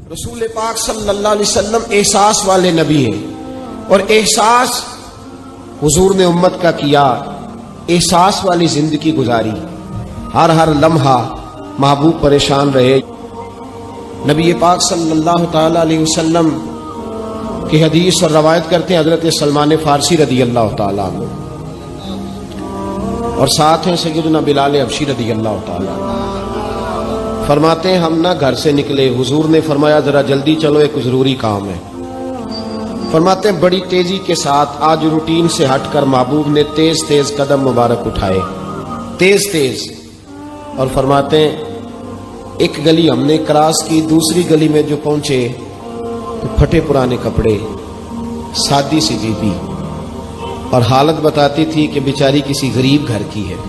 رسول پاک صلی اللہ علیہ وسلم احساس والے نبی ہیں، اور احساس حضور نے امت کا کیا، احساس والی زندگی گزاری، ہر لمحہ محبوب پریشان رہے۔ نبی پاک صلی اللہ تعالی علیہ وسلم کی حدیث اور روایت کرتے ہیں حضرت سلمان فارسی رضی اللہ تعالیٰ عنہ، اور ساتھ ہیں سیدنا بلال حبشی رضی اللہ تعالیٰ عنہ۔ فرماتے ہیں ہم نہ گھر سے نکلے، حضور نے فرمایا ذرا جلدی چلو، ایک ضروری کام ہے۔ فرماتے ہیں بڑی تیزی کے ساتھ آج روٹین سے ہٹ کر محبوب نے تیز تیز قدم مبارک اٹھائے، تیز تیز، اور فرماتے ہیں ایک گلی ہم نے کراس کی، دوسری گلی میں جو پہنچے تو پھٹے پرانے کپڑے، سادی سی بیوی، اور حالت بتاتی تھی کہ بیچاری کسی غریب گھر کی ہے،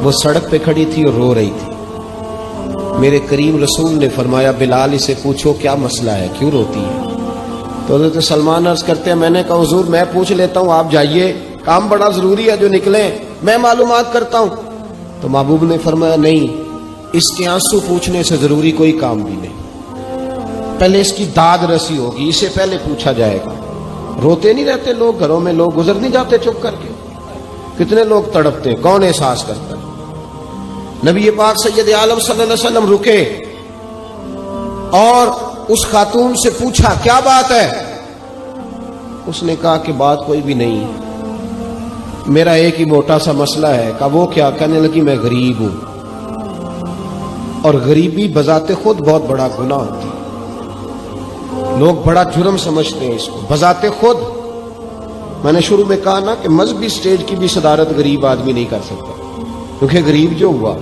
وہ سڑک پہ کھڑی تھی اور رو رہی تھی۔ میرے کریم رسول نے فرمایا بلال اسے پوچھو کیا مسئلہ ہے، کیوں روتی ہے؟ تو حضرت سلمان عرض کرتے ہیں میں نے کہا حضور میں پوچھ لیتا ہوں، آپ جائیے، کام بڑا ضروری ہے جو نکلیں، میں معلومات کرتا ہوں۔ تو محبوب نے فرمایا نہیں، اس کے آنسو پوچھنے سے ضروری کوئی کام بھی نہیں، پہلے اس کی داد رسی ہوگی، اسے پہلے پوچھا جائے گا۔ روتے نہیں رہتے لوگ گھروں میں، لوگ گزر نہیں جاتے چپ کر کے، کتنے لوگ تڑپتے ہیں، کون احساس کرتا ہے؟ نبی پاک سید عالم صلی اللہ علیہ وسلم رکے اور اس خاتون سے پوچھا کیا بات ہے؟ اس نے کہا کہ بات کوئی بھی نہیں، میرا ایک ہی موٹا سا مسئلہ ہے۔ کہا وہ کیا؟ کہنے لگی میں غریب ہوں، اور غریبی بذات خود بہت بڑا گناہ ہوتی ہے، لوگ بڑا جرم سمجھتے ہیں اس کو بذات خود۔ میں نے شروع میں کہا نا کہ مذہبی سٹیج کی بھی صدارت غریب آدمی نہیں کر سکتا، کیونکہ غریب جو ہوا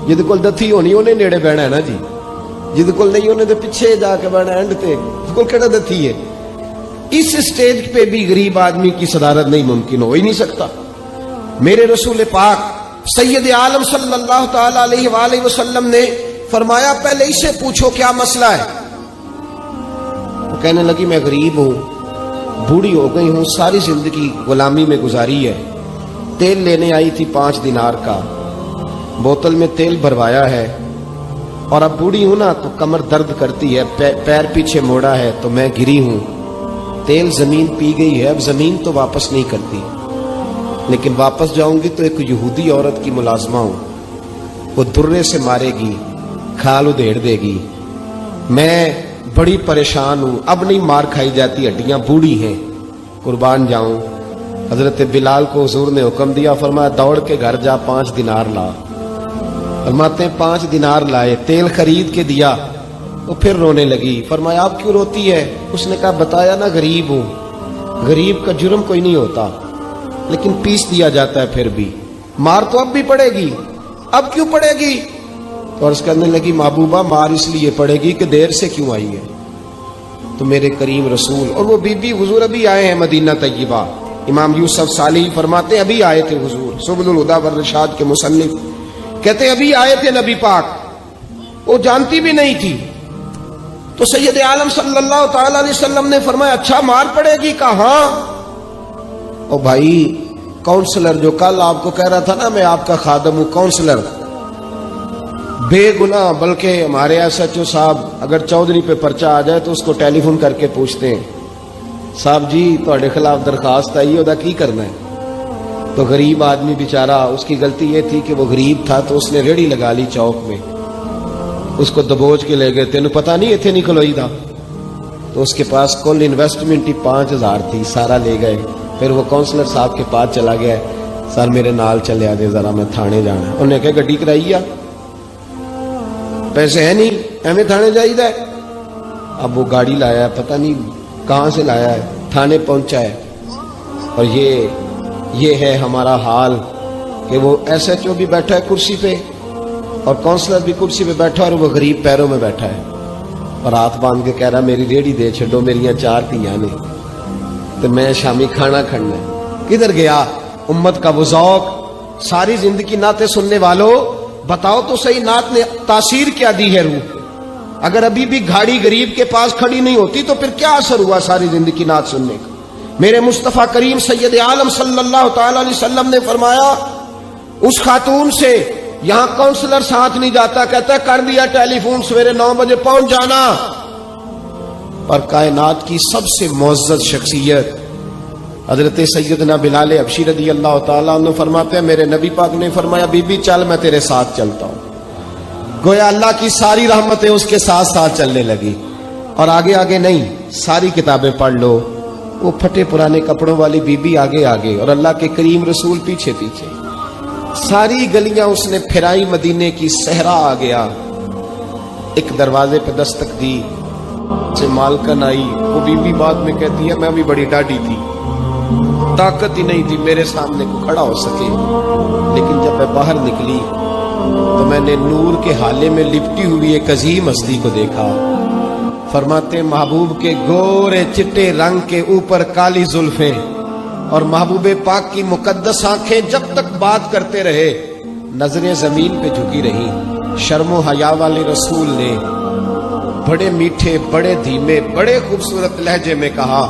جد کول دتھی ہونی انہیں نیڑے بہنا ہے نا جی، جد کول نہیں انہیں تو پیچھے جا کے بہنا اینڈ تے کول کہڑا دتھی ہے۔ اس سٹیج پہ بھی غریب آدمی کی صدارت نہیں ممکن ہو ہی نہیں سکتا۔ میرے رسول پاک سید عالم صلی اللہ تعالی علیہ وآلہ وسلم نے فرمایا پہلے اسے پوچھو کیا مسئلہ ہے۔ وہ کہنے لگی میں غریب ہوں، بوڑھی ہو گئی ہوں، ساری زندگی غلامی میں گزاری ہے، تیل لینے آئی تھی 5 دینار کا، بوتل میں تیل بھروایا ہے، اور اب بوڑھی ہوں نا تو کمر درد کرتی ہے، پیر پیچھے موڑا ہے تو میں گری ہوں، تیل زمین پی گئی ہے، اب زمین تو واپس نہیں کرتی، لیکن واپس جاؤں گی تو ایک یہودی عورت کی ملازمہ ہوں، وہ درے سے مارے گی، کھال ادھیڑ دے گی، میں بڑی پریشان ہوں، اب نہیں مار کھائی جاتی، ہڈیاں بوڑھی ہیں، قربان جاؤں۔ حضرت بلال کو حضور نے حکم دیا، فرمایا دوڑ کے گھر جا 5 دینار لا۔ فرماتے ہیں 5 دینار لائے، تیل خرید کے دیا، وہ پھر رونے لگی۔ فرمایا آپ کیوں روتی ہے؟ اس نے کہا بتایا نا غریب ہوں، غریب کا جرم کوئی نہیں ہوتا، لیکن پیس دیا جاتا ہے، پھر بھی مار تو اب بھی پڑے گی، اب کیوں پڑے گی؟ تو عرض کرنے لگی محبوبہ مار اس لیے پڑے گی کہ دیر سے کیوں آئی ہے۔ تو میرے کریم رسول اور وہ بی بی حضور ابھی آئے ہیں مدینہ طیبہ، امام یوسف صالحی فرماتے ہیں ابھی آئے تھے حضور، سبل الہدی والرشاد کے مصنف کہتے ہیں ابھی آئے تھے نبی پاک، وہ جانتی بھی نہیں تھی۔ تو سید عالم صلی اللہ تعالی علیہ وسلم نے فرمایا اچھا مار پڑے گی؟ کہا ہاں۔ او بھائی کونسلر جو کل آپ کو کہہ رہا تھا نا میں آپ کا خادم ہوں، کونسلر بے گناہ، بلکہ ہمارے SHO صاحب اگر چودھری پہ پرچہ آ جائے تو اس کو ٹیلی فون کر کے پوچھتے ہیں صاحب جی تہاڈے خلاف درخواست آئی ہے، کی کرنا ہے؟ تو غریب آدمی بیچارہ، اس کی غلطی یہ تھی کہ وہ غریب تھا تو اس نے ریڑھی لگا لی چوک میں، اس کو دبوچ کے لے گئے، تینوں پتہ نہیں اتنے نہیں کھلوئی تھا، تو اس کے پاس کل انویسٹمنٹ ہی 5000 تھی، سارا لے گئے۔ پھر وہ کونسلر صاحب کے پاس چلا گیا، سر میرے نال چلے آجے ذرا میں تھانے جانا ہے۔ انہوں نے کہا گڈی کرائی آ، پیسے ہیں نہیں ایویں تھانے جائیدا ہے۔ اب وہ گاڑی لایا ہے، پتہ نہیں کہاں سے لایا ہے، تھانے پہنچا ہے، اور یہ ہے ہمارا حال کہ وہ SHO بھی بیٹھا ہے کرسی پہ اور کونسلر بھی کرسی پہ بیٹھا اور وہ غریب پیروں میں بیٹھا ہے، اور ہاتھ باندھ کے کہہ رہا میری ریڑھی دے چھڈو، میریاں 4 دھیاں نے تو میں شامی کھانا کھڑنا ہے۔ کدھر گیا امت کا وہ ذوق؟ ساری زندگی نعتیں سننے والوں بتاؤ تو صحیح نعت نے تاثیر کیا دی ہے روح؟ اگر ابھی بھی گھاڑی غریب کے پاس کھڑی نہیں ہوتی تو پھر کیا اثر ہوا ساری زندگی نعت سننے کا؟ میرے مصطفیٰ کریم سید عالم صلی اللہ تعالی علیہ وسلم نے فرمایا اس خاتون سے یہاں کونسلر ساتھ نہیں جاتا، کہتا ہے کر دیا ٹیلی فون، سویرے 9 بجے پہنچ جانا، اور کائنات کی سب سے معزز شخصیت حضرت سیدنا بلال حبشی رضی اللہ تعالیٰ عنہ فرماتے ہیں میرے نبی پاک نے فرمایا بی بی چل میں تیرے ساتھ چلتا ہوں. گویا اللہ کی ساری رحمتیں اس کے ساتھ ساتھ چلنے لگی. اور آگے آگے نہیں, ساری کتابیں پڑھ لو, وہ پھٹے پرانے کپڑوں والی بی بی آگے آگے اور اللہ کے کریم رسول پیچھے پیچھے. ساری گلیاں اس نے پھرائی, مدینے کی صحرا آ گیا. ایک دروازے پہ دستک دی, سے مالکن آئی. وہ بی بی بعد میں کہتی ہے میں بھی بڑی ڈاڈی تھی, طاقت ہی نہیں تھی میرے سامنے کو کھڑا ہو سکے, لیکن جب میں باہر نکلی تو میں نے نور کے حالے میں لپٹی ہوئی ایک عظیم ہستی کو دیکھا. فرماتے محبوب کے گورے چٹے رنگ کے اوپر کالی زلفیں اور محبوب پاک کی مقدس آنکھیں جب تک بات کرتے رہے نظریں زمین پہ جھکی رہی. شرم و حیا والے رسول نے بڑے میٹھے, بڑے دھیمے, بڑے خوبصورت لہجے میں کہا.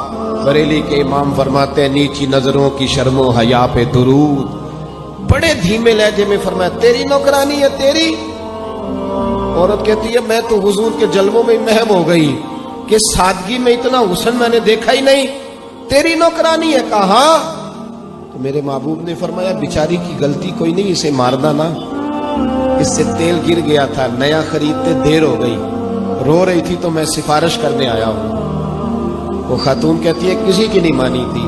بریلی کے امام فرماتے ہیں نیچی نظروں کی شرم و حیا پہ درود. بڑے دھیمے لہجے میں فرمایا تیری نوکرانی ہے تیری. عورت کہتی ہے میں تو حضور کے جلووں میں محو ہو گئی کہ سادگی میں اتنا حسن میں نے دیکھا ہی نہیں, تیری نوکرانی ہے. کہا تو میرے محبوب نے فرمایا بیچاری کی غلطی کوئی نہیں, اسے مارنا نا, اس سے تیل گر گیا تھا, نیا خریدتے دیر ہو گئی, رو رہی تھی تو میں سفارش کرنے آیا ہوں. وہ خاتون کہتی ہے کسی کی نہیں مانی تھی,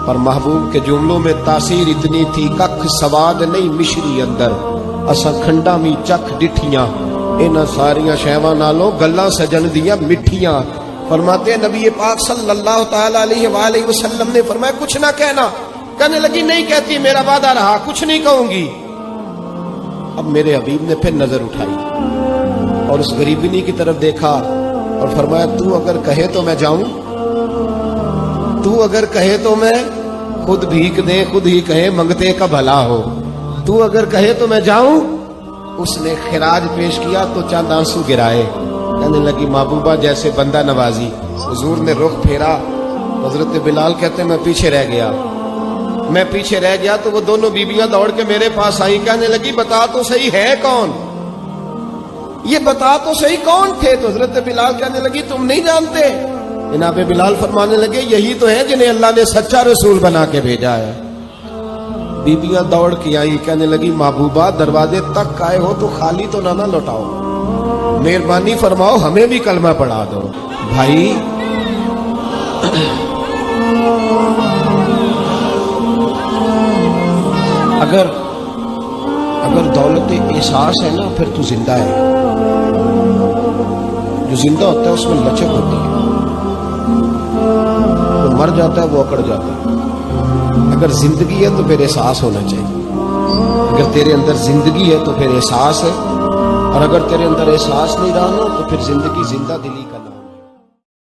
پر محبوب کے جملوں میں تاثیر اتنی تھی ککھ سواد نہیں مشری اندر اسا کھنڈا می چکھ ڈٹھیاں انہاں ساریاں شیواں نالوں گلاں سجن دیاں مٹھیاں. فرماتے ہیں نبی پاک صلی اللہ تعالی علیہ وآلہ وسلم نے فرمایا کچھ نہ کہنا. کہنے لگی نہیں کہتی, میرا وعدہ رہا, کچھ نہیں کہوں گی. اب میرے حبیب نے پھر نظر اٹھائی اور اس غریبنی کی طرف دیکھا اور فرمایا تو اگر کہے تو میں جاؤں, تو اگر کہے تو میں خود بھیک دے, خود ہی کہے منگتے کا بھلا ہو, تو اگر کہے تو میں جاؤں. اس نے خراج پیش کیا تو چند آنسو گرائے. کہنے لگی محبوبہ جیسے بندہ نوازی. حضور نے رخ پھیرا, حضرت بلال کہتے میں پیچھے رہ گیا تو وہ دونوں بیویاں دوڑ کے میرے پاس آئی. کہنے لگی بتا تو صحیح ہے کون, یہ بتا تو صحیح کون تھے. تو حضرت بلال کہنے لگی تم نہیں جانتے. جناب بلال فرمانے لگے یہی تو ہے جنہیں اللہ نے سچا رسول بنا کے بھیجا ہے. بیبیاں دوڑ کے آئی, کہنے لگی محبوبہ دروازے تک آئے ہو تو خالی تو نہ لوٹاؤ, مہربانی فرماؤ ہمیں بھی کلمہ پڑھا دو. بھائی اگر دولت احساس ہے نا پھر تو زندہ ہے. جو زندہ ہوتا ہے اس میں لچک ہوتی ہے, جو مر جاتا ہے وہ اکڑ جاتا ہے. اگر زندگی ہے تو پھر احساس ہونا چاہیے. اگر تیرے اندر زندگی ہے تو پھر احساس ہے, اور اگر تیرے اندر احساس نہیں رہا نا تو پھر زندگی زندہ دلی کا